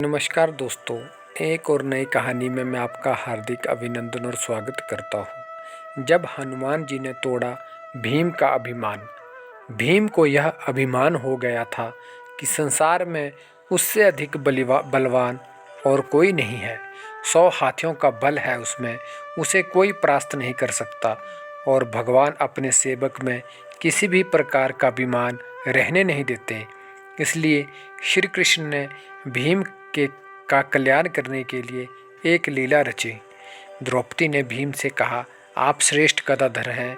नमस्कार दोस्तों, एक और नई कहानी में मैं आपका हार्दिक अभिनंदन और स्वागत करता हूँ। जब हनुमान जी ने तोड़ा भीम का अभिमान, भीम को यह अभिमान हो गया था कि संसार में उससे अधिक बलवान और कोई नहीं है। 100 हाथियों का बल है उसमें, उसे कोई परास्त नहीं कर सकता। और भगवान अपने सेवक में किसी भी प्रकार का अभिमान रहने नहीं देते। इसलिए श्री कृष्ण ने भीम के का कल्याण करने के लिए एक लीला रची। द्रौपदी ने भीम से कहा, आप श्रेष्ठ गदाधर हैं,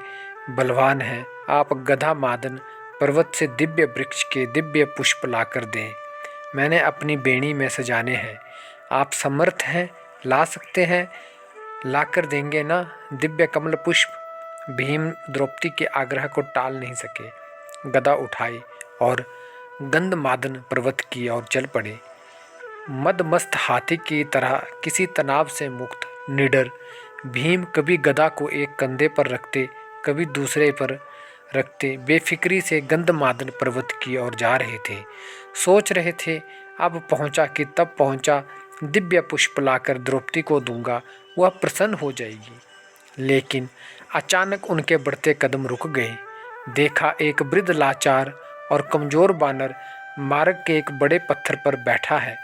बलवान हैं, आप गदा मादन पर्वत से दिव्य वृक्ष के दिव्य पुष्प लाकर दें। मैंने अपनी बेणी में सजाने हैं, आप समर्थ हैं, ला सकते हैं, लाकर देंगे ना दिव्य कमल पुष्प। भीम द्रौपदी के आग्रह को टाल नहीं सके, गदा उठाई और गंधमादन पर्वत की ओर चल पड़े। मदमस्त हाथी की तरह किसी तनाव से मुक्त निडर भीम कभी गदा को एक कंधे पर रखते, कभी दूसरे पर रखते बेफिक्री से गंधमादन पर्वत की ओर जा रहे थे। सोच रहे थे, अब पहुंचा कि तब पहुंचा, दिव्य पुष्प लाकर द्रौपदी को दूंगा, वह प्रसन्न हो जाएगी। लेकिन अचानक उनके बढ़ते कदम रुक गए। देखा, एक वृद्ध लाचार और कमजोर बानर मार्ग के एक बड़े पत्थर पर बैठा है।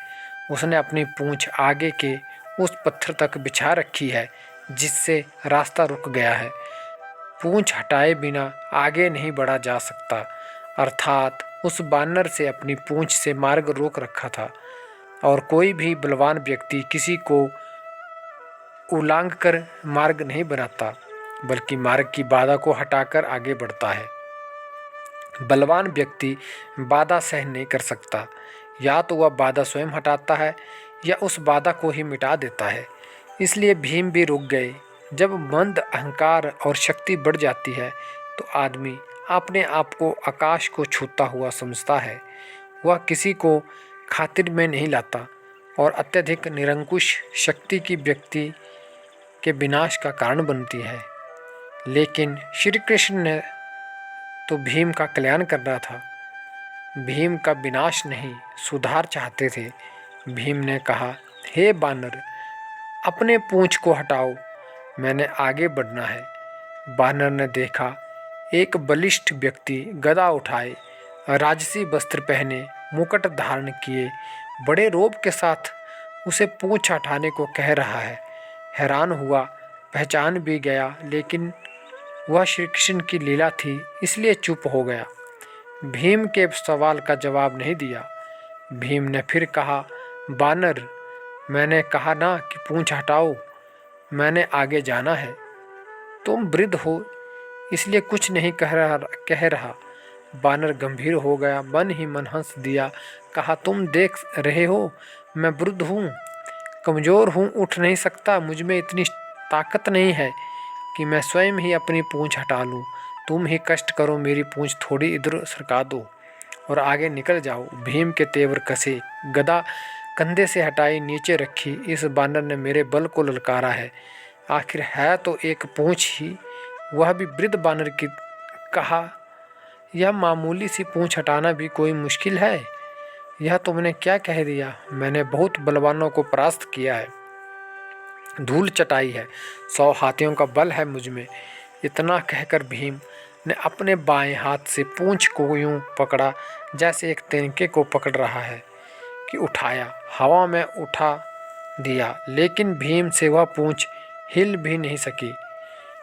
उसने अपनी पूंछ आगे के उस पत्थर तक बिछा रखी है जिससे रास्ता रुक गया है। पूंछ हटाए बिना आगे नहीं बढ़ा जा सकता, अर्थात उस बानर से अपनी पूंछ से मार्ग रोक रखा था। और कोई भी बलवान व्यक्ति किसी को उलांघ कर मार्ग नहीं बनाता, बल्कि मार्ग की बाधा को हटाकर आगे बढ़ता है। बलवान व्यक्ति बाधा सहन नहीं कर सकता, या तो वह बाधा स्वयं हटाता है या उस बाधा को ही मिटा देता है। इसलिए भीम भी रुक गए। जब मंद अहंकार और शक्ति बढ़ जाती है तो आदमी अपने आप को आकाश को छूता हुआ समझता है। वह किसी को खातिर में नहीं लाता और अत्यधिक निरंकुश शक्ति की व्यक्ति के विनाश का कारण बनती है। लेकिन श्री कृष्ण ने तो भीम का कल्याण करना था, भीम का विनाश नहीं, सुधार चाहते थे। भीम ने कहा, हे बानर, अपने पूंछ को हटाओ, मैंने आगे बढ़ना है। बानर ने देखा, एक बलिष्ठ व्यक्ति गदा उठाए, राजसी वस्त्र पहने, मुकुट धारण किए, बड़े रोब के साथ उसे पूंछ हटाने को कह रहा है। हैरान हुआ, पहचान भी गया, लेकिन वह श्री कृष्ण की लीला थी इसलिए चुप हो गया। भीम के सवाल का जवाब नहीं दिया। भीम ने फिर कहा, बानर, मैंने कहा ना कि पूंछ हटाओ, मैंने आगे जाना है। तुम वृद्ध हो इसलिए कुछ नहीं कह रहा। बानर गंभीर हो गया, मन ही मन हंस दिया, कहा, तुम देख रहे हो मैं वृद्ध हूँ, कमजोर हूँ, उठ नहीं सकता, मुझ में इतनी ताकत नहीं है कि मैं स्वयं ही अपनी पूंछ हटा लूँ। तुम ही कष्ट करो, मेरी पूंछ थोड़ी इधर सरका दो और आगे निकल जाओ। भीम के तेवर कसे, गदा कंधे से हटाई, नीचे रखी। इस बानर ने मेरे बल को ललकारा है, आखिर है तो एक पूंछ ही, वह भी वृद्ध बानर की। कहा, यह मामूली सी पूंछ हटाना भी कोई मुश्किल है? यह तुमने क्या कह दिया? मैंने बहुत बलवानों को परास्त किया है, धूल चटाई है, 100 हाथियों का बल है मुझ में। इतना कहकर भीम ने अपने बाएं हाथ से पूंछ को यूं पकड़ा जैसे एक तिनके को पकड़ रहा है कि उठाया, हवा में उठा दिया, लेकिन भीम से वह पूंछ हिल भी नहीं सकी।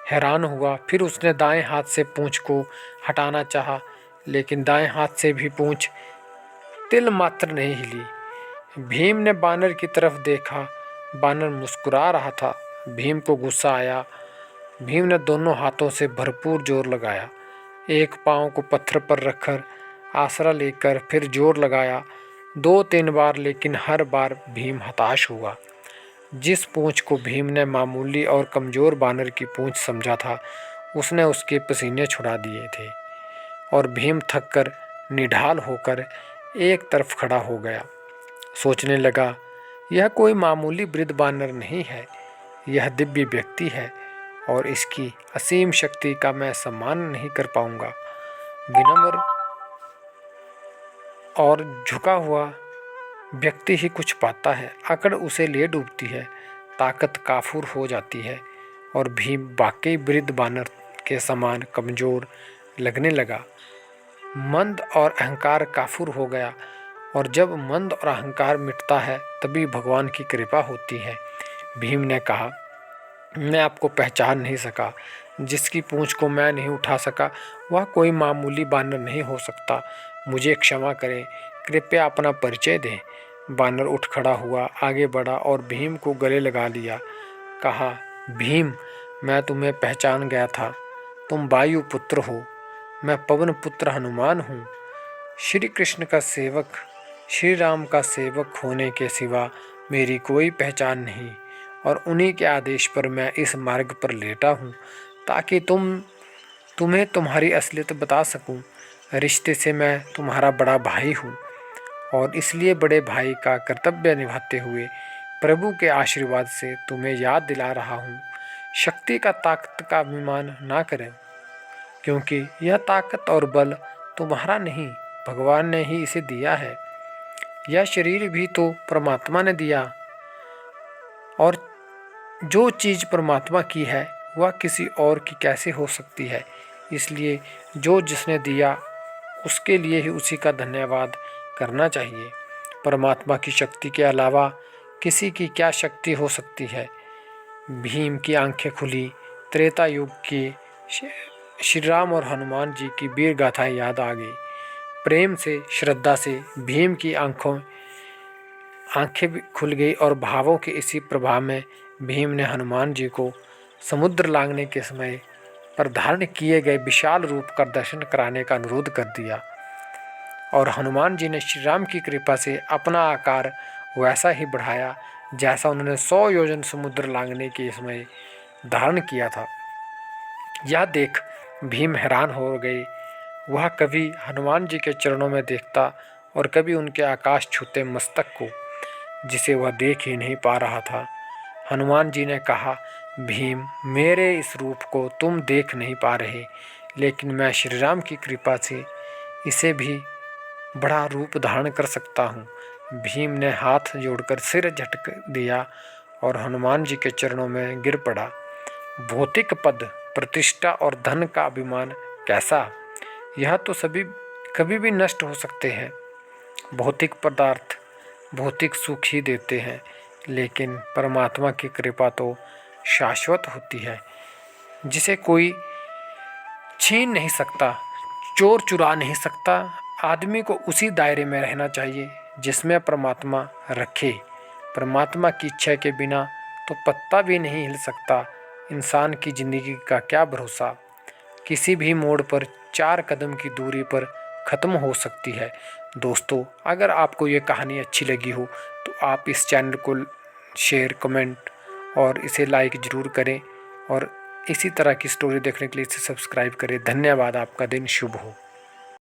हैरान हुआ, फिर उसने दाएं हाथ से पूंछ को हटाना चाहा, लेकिन दाएं हाथ से भी पूंछ तिल मात्र नहीं हिली। भीम ने बानर की तरफ देखा, बानर मुस्कुरा रहा था। भीम को गुस्सा आया। भीम ने दोनों हाथों से भरपूर जोर लगाया, एक पांव को पत्थर पर रखकर आसरा लेकर फिर जोर लगाया 2-3 बार, लेकिन हर बार भीम हताश हुआ। जिस पूंछ को भीम ने मामूली और कमजोर बानर की पूंछ समझा था, उसने उसके पसीने छुड़ा दिए थे और भीम थककर निढाल होकर एक तरफ खड़ा हो गया। सोचने लगा, यह कोई मामूली वृद्ध बानर नहीं है, यह दिव्य व्यक्ति है और इसकी असीम शक्ति का मैं सम्मान नहीं कर पाऊंगा। विनम्र और झुका हुआ व्यक्ति ही कुछ पाता है, अकड़ उसे ले डूबती है, ताकत काफूर हो जाती है और भीम वाकई वृद्ध बानर के समान कमजोर लगने लगा। मंद और अहंकार काफूर हो गया, और जब मंद और अहंकार मिटता है तभी भगवान की कृपा होती है। भीम ने कहा, मैं आपको पहचान नहीं सका। जिसकी पूंछ को मैं नहीं उठा सका वह कोई मामूली बानर नहीं हो सकता। मुझे क्षमा करें, कृपया अपना परिचय दें। बानर उठ खड़ा हुआ, आगे बढ़ा और भीम को गले लगा लिया। कहा, भीम, मैं तुम्हें पहचान गया था। तुम वायु पुत्र हो, मैं पवन पुत्र हनुमान हूँ। श्री कृष्ण का सेवक, श्री राम का सेवक होने के सिवा मेरी कोई पहचान नहीं, और उन्हीं के आदेश पर मैं इस मार्ग पर लेटा हूँ ताकि तुम्हें तुम्हारी असलियत बता सकूं। रिश्ते से मैं तुम्हारा बड़ा भाई हूँ, और इसलिए बड़े भाई का कर्तव्य निभाते हुए प्रभु के आशीर्वाद से तुम्हें याद दिला रहा हूँ। शक्ति का ताकत का अभिमान ना करें, क्योंकि यह ताकत और बल तुम्हारा नहीं, भगवान ने ही इसे दिया है। यह शरीर भी तो परमात्मा ने दिया, और जो चीज़ परमात्मा की है वह किसी और की कैसे हो सकती है। इसलिए जो जिसने दिया उसके लिए ही उसी का धन्यवाद करना चाहिए। परमात्मा की शक्ति के अलावा किसी की क्या शक्ति हो सकती है। भीम की आंखें खुली। त्रेता युग की श्री राम और हनुमान जी की वीर गाथाएं याद आ गई। प्रेम से, श्रद्धा से भीम की आंखें भी खुल गई, और भावों के इसी प्रभाव में भीम ने हनुमान जी को समुद्र लांघने के समय पर धारण किए गए विशाल रूप का दर्शन कराने का अनुरोध कर दिया, और हनुमान जी ने श्री राम की कृपा से अपना आकार वैसा ही बढ़ाया जैसा उन्होंने 100 योजन समुद्र लांघने के समय धारण किया था। यह देख भीम हैरान हो गए। वह कभी हनुमान जी के चरणों में देखता और कभी उनके आकाश छूते मस्तक को, जिसे वह देख ही नहीं पा रहा था। हनुमान जी ने कहा, भीम, मेरे इस रूप को तुम देख नहीं पा रहे, लेकिन मैं श्री राम की कृपा से इसे भी बड़ा रूप धारण कर सकता हूँ। भीम ने हाथ जोड़कर सिर झटक दिया और हनुमान जी के चरणों में गिर पड़ा। भौतिक पद, प्रतिष्ठा और धन का अभिमान कैसा? यह तो सभी कभी भी नष्ट हो सकते हैं। भौतिक पदार्थ भौतिक सुख ही देते हैं, लेकिन परमात्मा की कृपा तो शाश्वत होती है, जिसे कोई छीन नहीं सकता, चोर चुरा नहीं सकता। आदमी को उसी दायरे में रहना चाहिए जिसमें परमात्मा रखे। परमात्मा की इच्छा के बिना तो पत्ता भी नहीं हिल सकता। इंसान की ज़िंदगी का क्या भरोसा, किसी भी मोड़ पर 4 कदम की दूरी पर ख़त्म हो सकती है। दोस्तों, अगर आपको ये कहानी अच्छी लगी हो तो आप इस चैनल को शेयर, कमेंट और इसे लाइक ज़रूर करें, और इसी तरह की स्टोरी देखने के लिए इसे सब्सक्राइब करें। धन्यवाद। आपका दिन शुभ हो।